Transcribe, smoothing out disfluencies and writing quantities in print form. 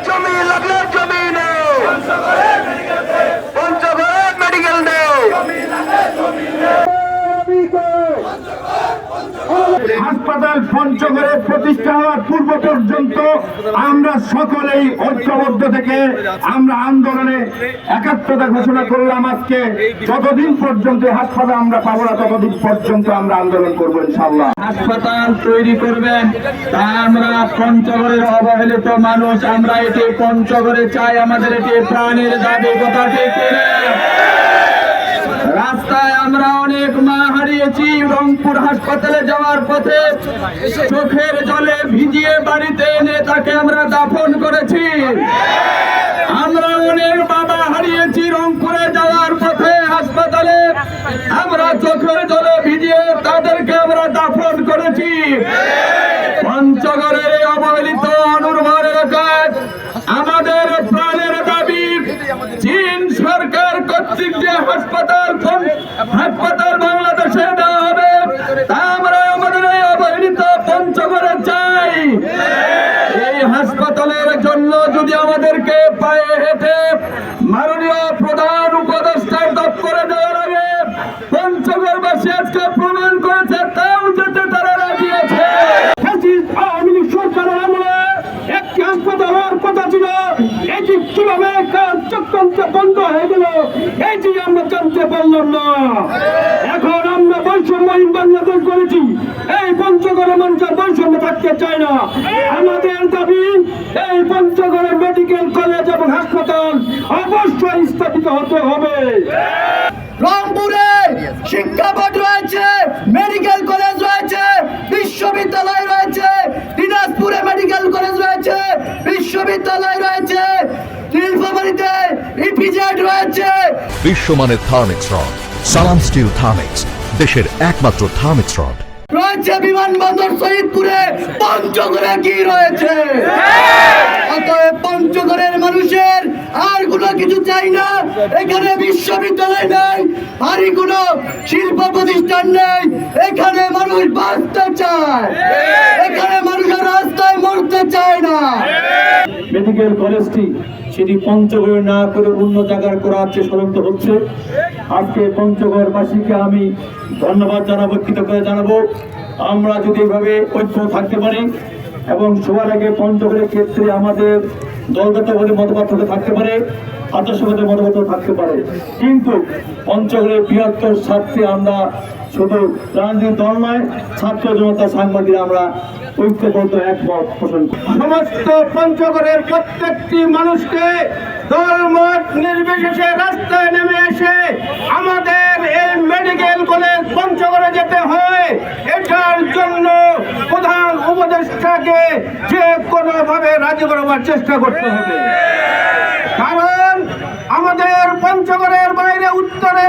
জমি লাগলে জমি নেই, পঞ্চগড়ে মেডিকেল নেই। হাসপাতাল পঞ্চগড়ে প্রতিষ্ঠা হওয়ার পূর্ব পর্যন্ত আমরা সকলেই ঐক্যবদ্ধ থেকে আমরা আন্দোলনে একাত্মতা ঘোষণা করলাম। আজকে যতদিন পর্যন্ত হাসপাতাল আমরা পাবো না ততদিন পর্যন্ত আমরা আন্দোলন করবো ইনশাআল্লাহ। হাসপাতাল তৈরি করবেন, তা আমরা পঞ্চগড়ের অবহেলিত মানুষ, আমরা এটি পঞ্চগড়ে চাই, আমাদের এটি প্রাণের দাবি। কথা ঠিক কিনা? রাস্তায় আমরা অনেক মা হারিয়েছি। রংপুর হাসপাতালে যাওয়ার পথে চোখের জলে ভিজিয়ে বাড়িতে এনে তাকে আমরা দাফন করেছি। আমরা অনেক বাবা হারিয়েছি রংপুরে যাওয়ার পথে হাসপাতালে, আমরা চোখের জলে ভিজিয়ে তাদেরকে আমরা দাফন করেছি। পঞ্চগড়ের এই অবহেলিত অনুর্বর এলাকায় আমাদের প্রাণের দাবি, চীন সরকার কর্তৃক যে হাসপাতাল বাংলাদেশে দেওয়া হবে তা আমরা আমাদের এই অবহেলিত পঞ্চগড়ে চাই। এই হাসপাতালের জন্য যদি আমাদেরকে পায়ে হেঁটে মাননীয় প্রধান উপদেষ্টার দপ্তরে যাওয়ার আগে পঞ্চগড়বাসী আজকে প্রমাণ করেছে তাও যেতে তারা রাজি আছে। আওয়ামী লীগ সরকারের আমলে একটি হাসপাতাল হওয়ার কথা ছিল, এটি কিভাবে চক্রান্ত বন্ধ হয়ে গেল এটি আমরা জানতে পারলাম না। এখন আমরা বৈষম্যহীন বাংলাদেশ করেছি, এই পঞ্চগড়ে মানুষের বৈষম্য থাকতে চায় না। আমাদের দাবি এই পঞ্চগড়ে মেডিকেল কলেজ এবং হাসপাতাল অবশ্যই স্থাপিত হতে হবে। রংপুরে শিক্ষা বোর্ড রয়েছে, মেডিকেল কলেজ রয়েছে, বিশ্ববিদ্যালয় রয়েছে, দিনাজপুরে মেডিকেল কলেজ রয়েছে, বিশ্ববিদ্যালয় রয়েছে, নীলফামারীতে ইপিজেড রয়েছে। বিশ্বমানের থার্মিক্স রড, সালাম স্টিল থার্মিক্স, দেশের একমাত্র থার্মিক্স রড রয়েছে বিমানবন্দর শহীদপুরে। পঞ্চগড়ে কি রয়েছে? অতএব পঞ্চগড়ের মানুষের আর কোনো কিছু চাই না। এখানে বিশ্ববিদ্যালয় নেই, ভারী কোনো শিল্প প্রতিষ্ঠান নেই, এখানে মানুষ বাঁচতে চায়, এখানে মানুষের রাস্তায় মরতে চায় না। মেডিকেল কলেজটি সেটি পঞ্চগড়ে না করে অন্য জায়গায় করার চেয়ে ষড়যন্ত্র হচ্ছে। আজকে পঞ্চগড়বাসীকে আমি ধন্যবাদ জানাবো, কৃতজ্ঞতা জানাবো। আমরা যদি এইভাবে ঐক্য থাকতে পারি এবং সবার আগে পঞ্চগড়ের ক্ষেত্রে আমাদের দলগত মতপার্থক্য থাকতে পারে, আদর্শগত মতপার্থক্য থাকতে পারে, কিন্তু পঞ্চগড়ের বৃহত্তর স্বার্থে আমরা শুধু রাজনৈতিক দল নয়, ছাত্র জনতা সাংবাদিক আমরা ঐক্যবদ্ধ একমত পোষণ করি। সমস্ত পঞ্চগড়ের প্রত্যেকটি মানুষকে দলমত নির্বিশেষে রাস্তায় নেমে এসে আমাদের এই মেডিকেল কলেজ পঞ্চগড়ে যেতে হয়। এটার জন্য প্রধান উপদেষ্টাকে যে কোনো ভাবে রাজি করাবার চেষ্টা করতে হবে, কারণ আমাদের পঞ্চগড়ের বাইরে উত্তরে